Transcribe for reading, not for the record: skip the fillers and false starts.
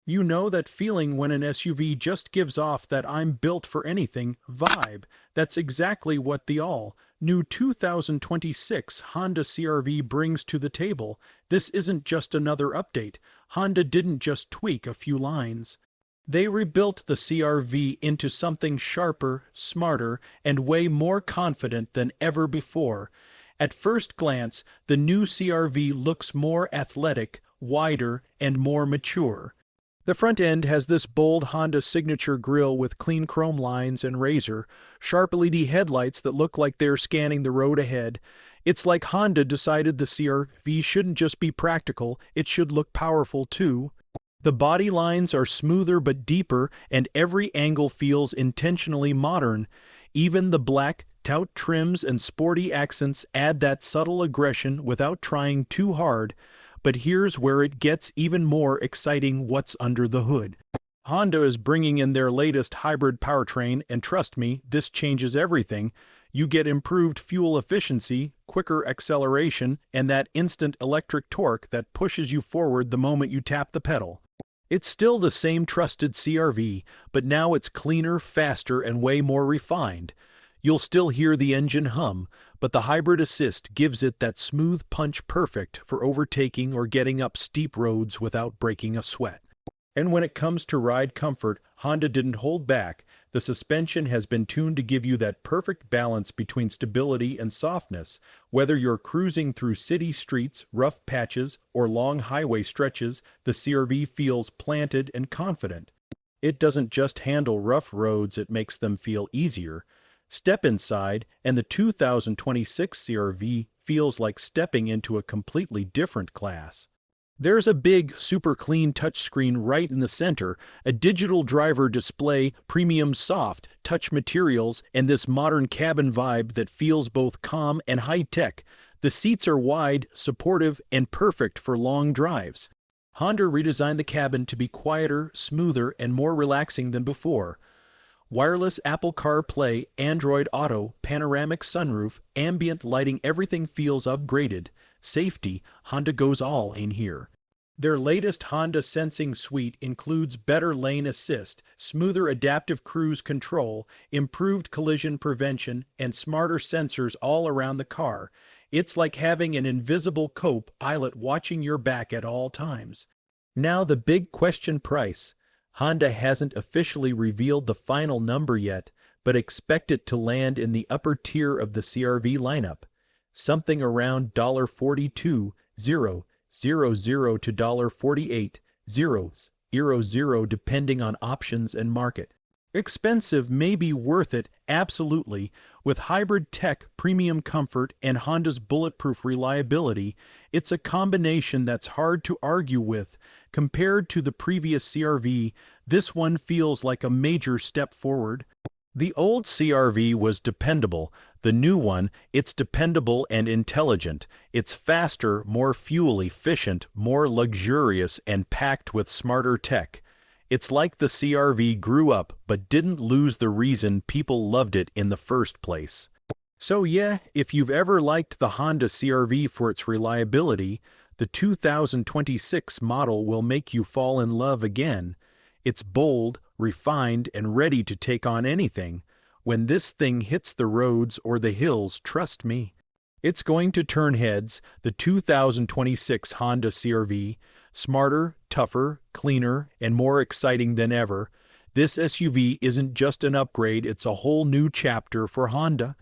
You know that feeling when an SUV just gives off that "I'm built for anything" vibe. That's exactly what the all-new 2026 Honda CR-V brings to the table. This isn't just another update. Honda didn't just tweak a few lines. They rebuilt the CR-V into something sharper, smarter, and way more confident than ever before. At first glance, the new CR-V looks more athletic, wider, and more mature. The front end has this bold Honda signature grille with clean chrome lines and razor-sharp LED headlights that look like they're scanning the road ahead. It's like Honda decided the CR-V shouldn't just be practical, it should look powerful too. The body lines are smoother but deeper, and every angle feels intentionally modern. Even the black, tout trims and sporty accents add that subtle aggression without trying too hard. But here's where it gets even more exciting: what's under the hood. Honda is bringing in their latest hybrid powertrain, and trust me, this changes everything. You get improved fuel efficiency, quicker acceleration, and that instant electric torque that pushes you forward the moment you tap the pedal. It's still the same trusted CR-V, but now it's cleaner, faster, and way more refined. You'll still hear the engine hum, but the hybrid assist gives it that smooth punch perfect for overtaking or getting up steep roads without breaking a sweat. And when it comes to ride comfort, Honda didn't hold back. The suspension has been tuned to give you that perfect balance between stability and softness. Whether you're cruising through city streets, rough patches, or long highway stretches, the CR-V feels planted and confident. It doesn't just handle rough roads, it makes them feel easier. Step inside, and the 2026 CR-V feels like stepping into a completely different class. There's a big, super clean touchscreen right in the center, a digital driver display, premium soft touch materials, and this modern cabin vibe that feels both calm and high-tech. The seats are wide, supportive, and perfect for long drives. Honda redesigned the cabin to be quieter, smoother, and more relaxing than before. Wireless Apple CarPlay, Android Auto, panoramic sunroof, ambient lighting, everything feels upgraded. Safety, Honda goes all in here. Their latest Honda Sensing Suite includes better lane assist, smoother adaptive cruise control, improved collision prevention, and smarter sensors all around the car. It's like having an invisible co-pilot watching your back at all times. Now the big question: price. Honda hasn't officially revealed the final number yet, but expect it to land in the upper tier of the CR-V lineup, something around $42,000 to $48,000 depending on options and market. Expensive, may be worth it, absolutely. With hybrid tech, premium comfort, and Honda's bulletproof reliability, it's a combination that's hard to argue with. Compared to the previous CR-V, this one feels like a major step forward. The old CR-V was dependable. The new one, it's dependable and intelligent. It's faster, more fuel efficient, more luxurious, and packed with smarter tech. It's like the CR-V grew up but didn't lose the reason people loved it in the first place. So yeah, if you've ever liked the Honda CR-V for its reliability, the 2026 model will make you fall in love again. It's bold, refined, and ready to take on anything. When this thing hits the roads or the hills, trust me, it's going to turn heads. The 2026 Honda CR-V, smarter, tougher, cleaner, and more exciting than ever. This SUV isn't just an upgrade, it's a whole new chapter for Honda.